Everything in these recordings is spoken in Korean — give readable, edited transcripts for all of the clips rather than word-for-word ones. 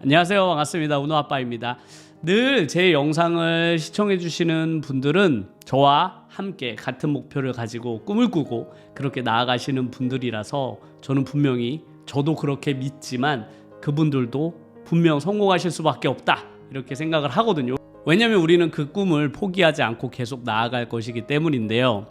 안녕하세요. 반갑습니다. 운호아빠입니다. 늘 제 영상을 시청해 주시는 분들은 저와 함께 같은 목표를 가지고 꿈을 꾸고 그렇게 나아가시는 분들이라서 저는 분명히 저도 그렇게 믿지만 그분들도 분명 성공하실 수밖에 없다 이렇게 생각을 하거든요. 왜냐하면 우리는 그 꿈을 포기하지 않고 계속 나아갈 것이기 때문인데요.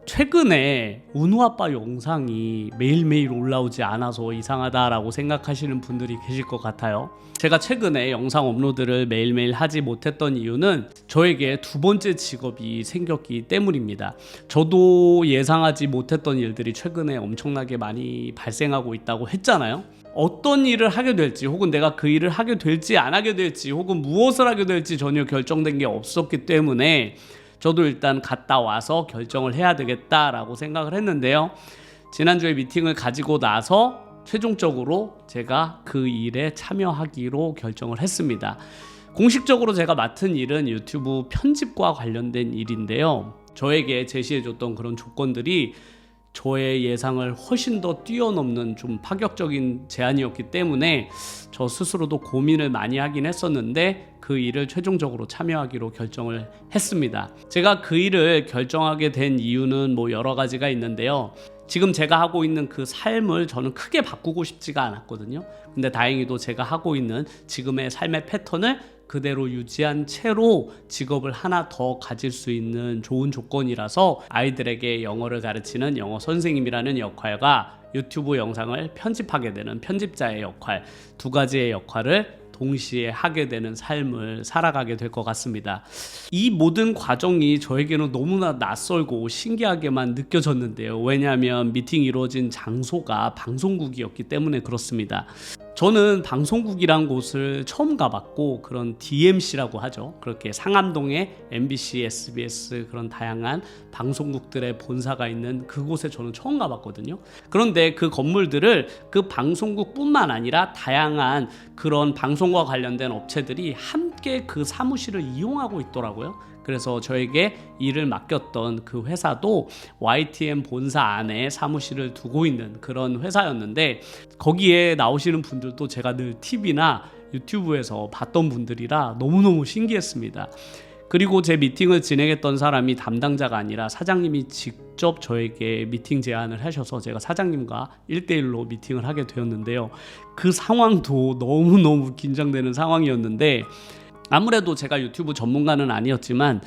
최근에 운호아빠 영상이 매일매일 올라오지 않아서 이상하다라고 생각하시는 분들이 계실 것 같아요. 제가 최근에 영상 업로드를 매일매일 하지 못했던 이유는 저에게 두 번째 직업이 생겼기 때문입니다. 저도 예상하지 못했던 일들이 최근에 엄청나게 많이 발생하고 있다고 했잖아요. 어떤 일을 하게 될지 혹은 내가 그 일을 하게 될지 안 하게 될지 혹은 무엇을 하게 될지 전혀 결정된 게 없었기 때문에 저도 일단 갔다 와서 결정을 해야 되겠다라고 생각을 했는데요. 지난주에 미팅을 가지고 나서 최종적으로 제가 그 일에 참여하기로 결정을 했습니다. 공식적으로 제가 맡은 일은 유튜브 편집과 관련된 일인데요. 저에게 제시해줬던 그런 조건들이 저의 예상을 훨씬 더 뛰어넘는 좀 파격적인 제안이었기 때문에 저 스스로도 고민을 많이 하긴 했었는데 그 일을 최종적으로 참여하기로 결정을 했습니다. 제가 그 일을 결정하게 된 이유는 여러 가지가 있는데요. 지금 제가 하고 있는 그 삶을 저는 크게 바꾸고 싶지가 않았거든요. 근데 다행히도 제가 하고 있는 지금의 삶의 패턴을 그대로 유지한 채로 직업을 하나 더 가질 수 있는 좋은 조건이라서 아이들에게 영어를 가르치는 영어 선생님이라는 역할과 유튜브 영상을 편집하게 되는 편집자의 역할, 두 가지의 역할을 동시에 하게 되는 삶을 살아가게 될 것 같습니다. 이 모든 과정이 저에게는 너무나 낯설고 신기하게만 느껴졌는데요. 왜냐하면 미팅이 이루어진 장소가 방송국이었기 때문에 그렇습니다. 저는 방송국이란 곳을 처음 가봤고 그런 DMC라고 하죠. 그렇게 상암동에 MBC, SBS 그런 다양한 방송국들의 본사가 있는 그곳에 저는 처음 가봤거든요. 그런데 그 건물들을 그 방송국뿐만 아니라 다양한 그런 방송과 관련된 업체들이 함께 그 사무실을 이용하고 있더라고요. 그래서 저에게 일을 맡겼던 그 회사도 YTN 본사 안에 사무실을 두고 있는 그런 회사였는데 거기에 나오시는 분들도 제가 늘 TV나 유튜브에서 봤던 분들이라 너무너무 신기했습니다. 그리고 제 미팅을 진행했던 사람이 담당자가 아니라 사장님이 직접 저에게 미팅 제안을 하셔서 제가 사장님과 1대1로 미팅을 하게 되었는데요. 그 상황도 너무너무 긴장되는 상황이었는데 아무래도 제가 유튜브 전문가는 아니었지만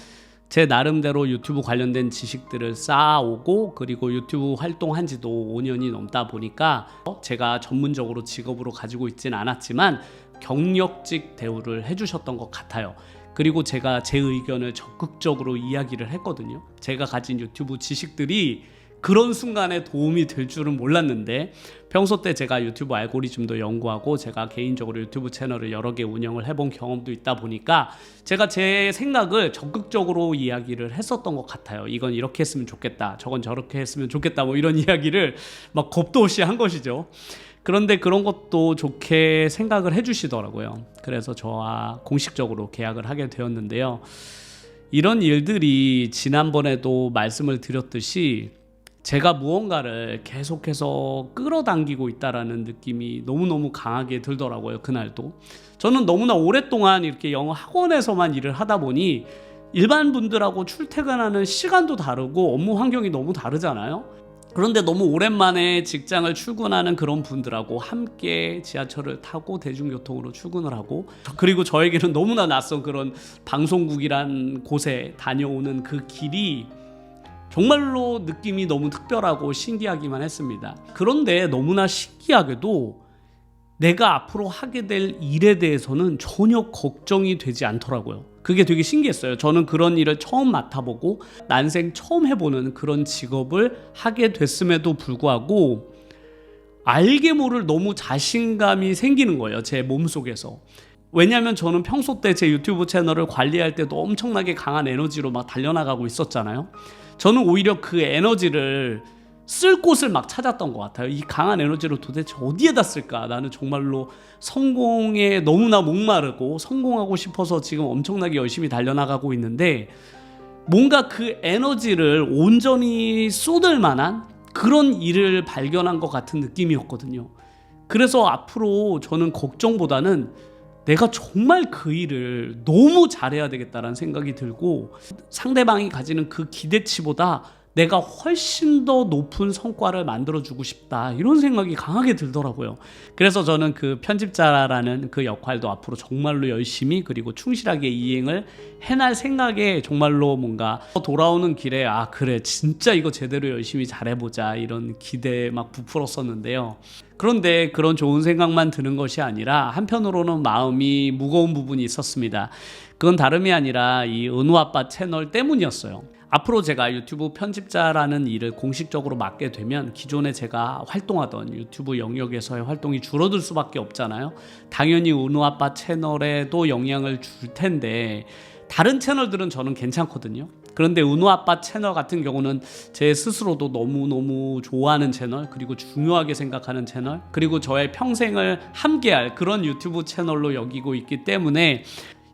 제 나름대로 유튜브 관련된 지식들을 쌓아오고 그리고 유튜브 활동한 지도 5년이 넘다 보니까 제가 전문적으로 직업으로 가지고 있진 않았지만 경력직 대우를 해주셨던 것 같아요. 그리고 제가 제 의견을 적극적으로 이야기를 했거든요. 제가 가진 유튜브 지식들이 그런 순간에 도움이 될 줄은 몰랐는데 평소 때 제가 유튜브 알고리즘도 연구하고 제가 개인적으로 유튜브 채널을 여러 개 운영을 해본 경험도 있다 보니까 제가 제 생각을 적극적으로 이야기를 했었던 것 같아요. 이건 이렇게 했으면 좋겠다, 저건 저렇게 했으면 좋겠다, 이런 이야기를 막 겁도 없이 한 것이죠. 그런데 그런 것도 좋게 생각을 해주시더라고요. 그래서 저와 공식적으로 계약을 하게 되었는데요. 이런 일들이 지난번에도 말씀을 드렸듯이 제가 무언가를 계속해서 끌어당기고 있다라는 느낌이 너무너무 강하게 들더라고요. 그날도 저는 너무나 오랫동안 이렇게 영어 학원에서만 일을 하다 보니 일반 분들하고 출퇴근하는 시간도 다르고 업무 환경이 너무 다르잖아요. 그런데 너무 오랜만에 직장을 출근하는 그런 분들하고 함께 지하철을 타고 대중교통으로 출근을 하고 그리고 저에게는 너무나 낯선 그런 방송국이란 곳에 다녀오는 그 길이 정말로 느낌이 너무 특별하고 신기하기만 했습니다. 그런데 너무나 신기하게도 내가 앞으로 하게 될 일에 대해서는 전혀 걱정이 되지 않더라고요. 그게 되게 신기했어요. 저는 그런 일을 처음 맡아보고 난생 처음 해보는 그런 직업을 하게 됐음에도 불구하고 알게 모를 너무 자신감이 생기는 거예요. 제 몸속에서. 왜냐하면 저는 평소 때 제 유튜브 채널을 관리할 때도 엄청나게 강한 에너지로 막 달려나가고 있었잖아요. 저는 오히려 그 에너지를 쓸 곳을 막 찾았던 것 같아요. 이 강한 에너지를 도대체 어디에다 쓸까? 나는 정말로 성공에 너무나 목마르고 성공하고 싶어서 지금 엄청나게 열심히 달려나가고 있는데 뭔가 그 에너지를 온전히 쏟을 만한 그런 일을 발견한 것 같은 느낌이었거든요. 그래서 앞으로 저는 걱정보다는 내가 정말 그 일을 너무 잘해야 되겠다라는 생각이 들고, 상대방이 가지는 그 기대치보다 내가 훨씬 더 높은 성과를 만들어주고 싶다, 이런 생각이 강하게 들더라고요. 그래서 저는 그 편집자라는 그 역할도 앞으로 정말로 열심히 그리고 충실하게 이행을 해날 생각에, 정말로 뭔가 돌아오는 길에 아 그래 진짜 이거 제대로 열심히 잘해보자, 이런 기대에 막 부풀었었는데요. 그런데 그런 좋은 생각만 드는 것이 아니라 한편으로는 마음이 무거운 부분이 있었습니다. 그건 다름이 아니라 이 은우아빠 채널 때문이었어요. 앞으로 제가 유튜브 편집자라는 일을 공식적으로 맡게 되면 기존에 제가 활동하던 유튜브 영역에서의 활동이 줄어들 수밖에 없잖아요. 당연히 은우아빠 채널에도 영향을 줄 텐데, 다른 채널들은 저는 괜찮거든요. 그런데 은우아빠 채널 같은 경우는 제 스스로도 너무너무 좋아하는 채널, 그리고 중요하게 생각하는 채널, 그리고 저의 평생을 함께할 그런 유튜브 채널로 여기고 있기 때문에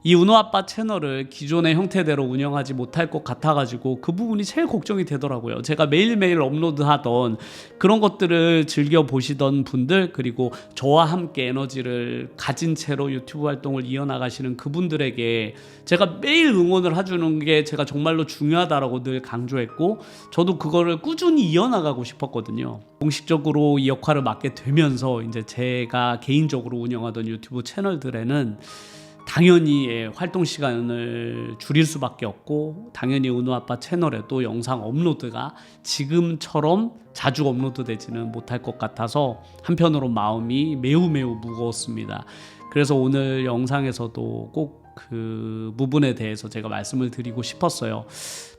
이 은우아빠 채널을 기존의 형태대로 운영하지 못할 것 같아가지고 그 부분이 제일 걱정이 되더라고요. 제가 매일매일 업로드하던 그런 것들을 즐겨보시던 분들, 그리고 저와 함께 에너지를 가진 채로 유튜브 활동을 이어나가시는 그분들에게 제가 매일 응원을 해주는 게 제가 정말로 중요하다라고 늘 강조했고, 저도 그거를 꾸준히 이어나가고 싶었거든요. 공식적으로 이 역할을 맡게 되면서 이제 제가 개인적으로 운영하던 유튜브 채널들에는 당연히 활동 시간을 줄일 수밖에 없고, 당연히 은우아빠 채널에도 영상 업로드가 지금처럼 자주 업로드되지는 못할 것 같아서 한편으로 마음이 매우 무거웠습니다. 그래서 오늘 영상에서도 꼭 그 부분에 대해서 제가 말씀을 드리고 싶었어요.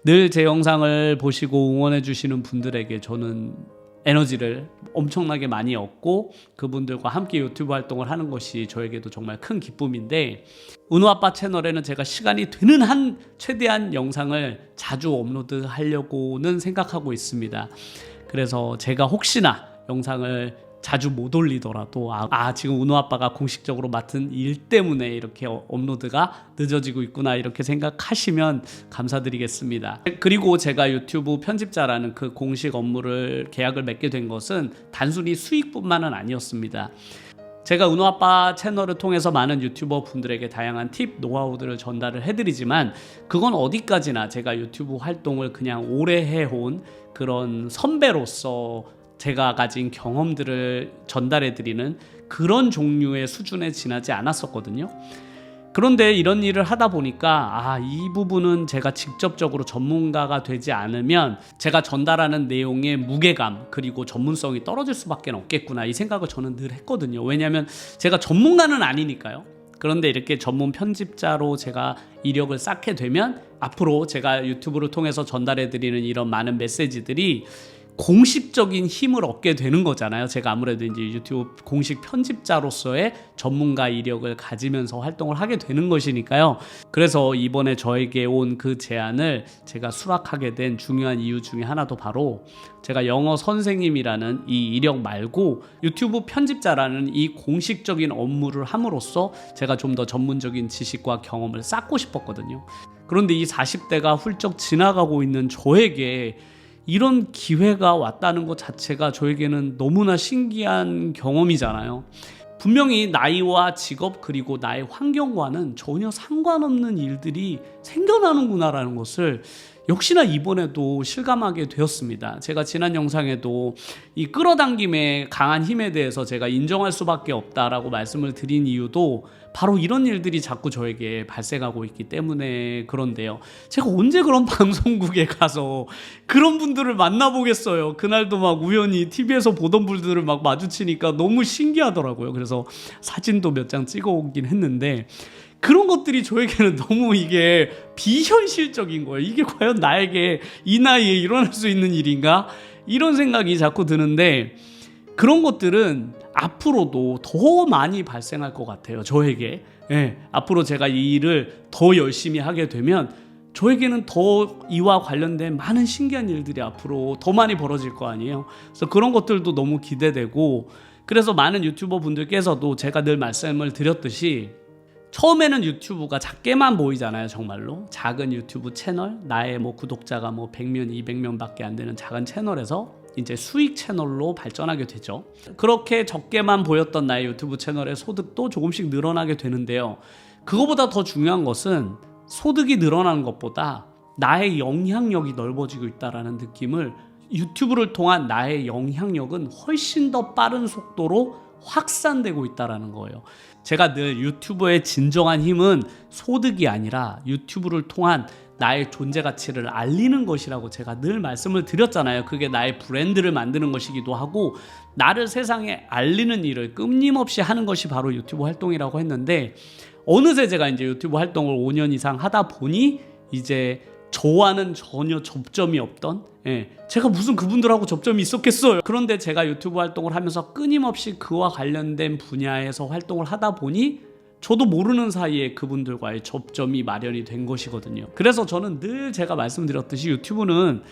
늘 제 영상을 보시고 응원해 주시는 분들에게 저는 에너지를 엄청나게 많이 얻고 그분들과 함께 유튜브 활동을 하는 것이 저에게도 정말 큰 기쁨인데, 은우아빠 채널에는 제가 시간이 되는 한 최대한 영상을 자주 업로드하려고는 생각하고 있습니다. 그래서 제가 혹시나 영상을 자주 못 올리더라도 지금 은우아빠가 공식적으로 맡은 일 때문에 이렇게 업로드가 늦어지고 있구나, 이렇게 생각하시면 감사드리겠습니다. 그리고 제가 유튜브 편집자라는 그 공식 업무를 계약을 맺게 된 것은 단순히 수익뿐만은 아니었습니다. 제가 은우아빠 채널을 통해서 많은 유튜버 분들에게 다양한 팁, 노하우들을 전달을 해드리지만, 그건 어디까지나 제가 유튜브 활동을 그냥 오래 해온 그런 선배로서 제가 가진 경험들을 전달해드리는 그런 종류의 수준에 지나지 않았었거든요. 그런데 이런 일을 하다 보니까 이 부분은 제가 직접적으로 전문가가 되지 않으면 제가 전달하는 내용의 무게감 그리고 전문성이 떨어질 수밖에 없겠구나, 이 생각을 저는 늘 했거든요. 왜냐하면 제가 전문가는 아니니까요. 그런데 이렇게 전문 편집자로 제가 이력을 쌓게 되면 앞으로 제가 유튜브를 통해서 전달해드리는 이런 많은 메시지들이 공식적인 힘을 얻게 되는 거잖아요. 제가 아무래도 이제 유튜브 공식 편집자로서의 전문가 이력을 가지면서 활동을 하게 되는 것이니까요. 그래서 이번에 저에게 온 그 제안을 제가 수락하게 된 중요한 이유 중에 하나도 바로 제가 영어 선생님이라는 이 이력 말고 유튜브 편집자라는 이 공식적인 업무를 함으로써 제가 좀 더 전문적인 지식과 경험을 쌓고 싶었거든요. 그런데 이 40대가 훌쩍 지나가고 있는 저에게 이런 기회가 왔다는 것 자체가 저에게는 너무나 신기한 경험이잖아요. 분명히 나이와 직업 그리고 나의 환경과는 전혀 상관없는 일들이 생겨나는구나라는 것을 역시나 이번에도 실감하게 되었습니다. 제가 지난 영상에도 이 끌어당김의 강한 힘에 대해서 제가 인정할 수밖에 없다라고 말씀을 드린 이유도 바로 이런 일들이 자꾸 저에게 발생하고 있기 때문에 그런데요. 제가 언제 그런 방송국에 가서 그런 분들을 만나보겠어요. 그날도 막 우연히 TV에서 보던 분들을 막 마주치니까 너무 신기하더라고요. 그래서 사진도 몇 장 찍어오긴 했는데, 그런 것들이 저에게는 너무 이게 비현실적인 거예요. 이게 과연 나에게 이 나이에 일어날 수 있는 일인가? 이런 생각이 자꾸 드는데, 그런 것들은 앞으로도 더 많이 발생할 것 같아요. 저에게. 앞으로 제가 이 일을 더 열심히 하게 되면 저에게는 더 이와 관련된 많은 신기한 일들이 앞으로 더 많이 벌어질 거 아니에요. 그래서 그런 것들도 너무 기대되고, 그래서 많은 유튜버 분들께서도 제가 늘 말씀을 드렸듯이 처음에는 유튜브가 작게만 보이잖아요. 정말로 작은 유튜브 채널, 나의 구독자가 100명, 200명 밖에 안 되는 작은 채널에서 이제 수익 채널로 발전하게 되죠. 그렇게 적게만 보였던 나의 유튜브 채널의 소득도 조금씩 늘어나게 되는데요. 그거보다 더 중요한 것은 소득이 늘어나는 것보다 나의 영향력이 넓어지고 있다는 느낌을, 유튜브를 통한 나의 영향력은 훨씬 더 빠른 속도로 확산되고 있다는 거예요. 제가 늘 유튜브의 진정한 힘은 소득이 아니라 유튜브를 통한 나의 존재 가치를 알리는 것이라고 제가 늘 말씀을 드렸잖아요. 그게 나의 브랜드를 만드는 것이기도 하고 나를 세상에 알리는 일을 끊임없이 하는 것이 바로 유튜브 활동이라고 했는데, 어느새 제가 이제 유튜브 활동을 5년 이상 하다 보니 이제 저와는 전혀 접점이 없던, 제가 무슨 그분들하고 접점이 있었겠어요. 그런데 제가 유튜브 활동을 하면서 끊임없이 그와 관련된 분야에서 활동을 하다 보니 저도 모르는 사이에 그분들과의 접점이 마련이 된 것이거든요. 그래서 저는 늘 제가 말씀드렸듯이 유튜브는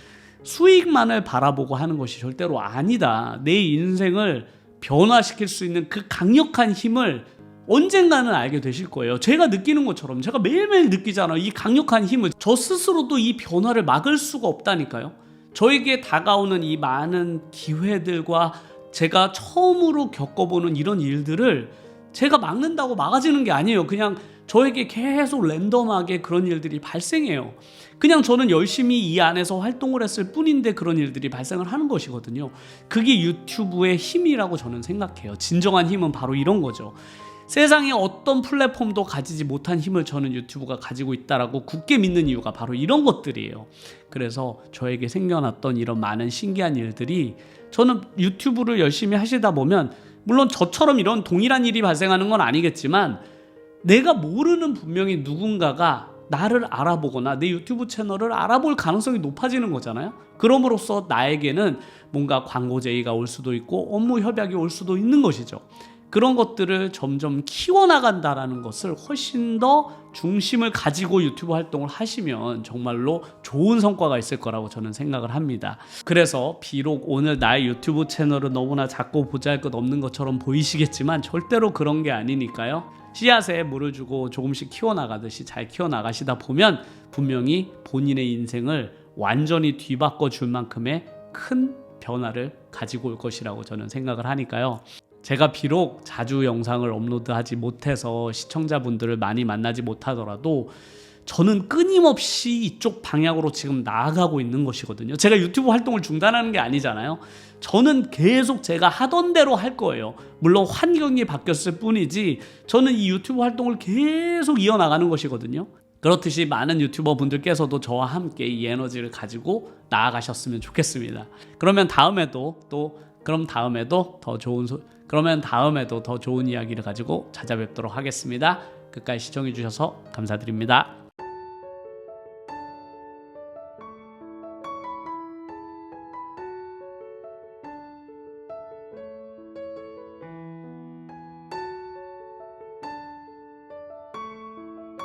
수익만을 바라보고 하는 것이 절대로 아니다. 내 인생을 변화시킬 수 있는 그 강력한 힘을 언젠가는 알게 되실 거예요. 제가 느끼는 것처럼, 제가 매일매일 느끼잖아요. 이 강력한 힘을. 저 스스로도 이 변화를 막을 수가 없다니까요. 저에게 다가오는 이 많은 기회들과 제가 처음으로 겪어보는 이런 일들을 제가 막는다고 막아지는 게 아니에요. 그냥 저에게 계속 랜덤하게 그런 일들이 발생해요. 그냥 저는 열심히 이 안에서 활동을 했을 뿐인데 그런 일들이 발생을 하는 것이거든요. 그게 유튜브의 힘이라고 저는 생각해요. 진정한 힘은 바로 이런 거죠. 세상에 어떤 플랫폼도 가지지 못한 힘을 저는 유튜브가 가지고 있다라고 굳게 믿는 이유가 바로 이런 것들이에요. 그래서 저에게 생겨났던 이런 많은 신기한 일들이, 저는 유튜브를 열심히 하시다 보면 물론 저처럼 이런 동일한 일이 발생하는 건 아니겠지만 내가 모르는 분명히 누군가가 나를 알아보거나 내 유튜브 채널을 알아볼 가능성이 높아지는 거잖아요. 그럼으로써 나에게는 뭔가 광고 제의가 올 수도 있고 업무 협약이 올 수도 있는 것이죠. 그런 것들을 점점 키워나간다라는 것을 훨씬 더 중심을 가지고 유튜브 활동을 하시면 정말로 좋은 성과가 있을 거라고 저는 생각을 합니다. 그래서 비록 오늘 나의 유튜브 채널은 너무나 작고 보잘것없는 것처럼 보이시겠지만 절대로 그런 게 아니니까요. 씨앗에 물을 주고 조금씩 키워나가듯이 잘 키워나가시다 보면 분명히 본인의 인생을 완전히 뒤바꿔 줄 만큼의 큰 변화를 가지고 올 것이라고 저는 생각을 하니까요. 제가 비록 자주 영상을 업로드하지 못해서 시청자분들을 많이 만나지 못하더라도 저는 끊임없이 이쪽 방향으로 지금 나아가고 있는 것이거든요. 제가 유튜브 활동을 중단하는 게 아니잖아요. 저는 계속 제가 하던 대로 할 거예요. 물론 환경이 바뀌었을 뿐이지 저는 이 유튜브 활동을 계속 이어나가는 것이거든요. 그렇듯이 많은 유튜버 분들께서도 저와 함께 이 에너지를 가지고 나아가셨으면 좋겠습니다. 그러면 다음에도 더 좋은 이야기를 가지고 찾아뵙도록 하겠습니다. 끝까지 시청해 주셔서 감사드립니다.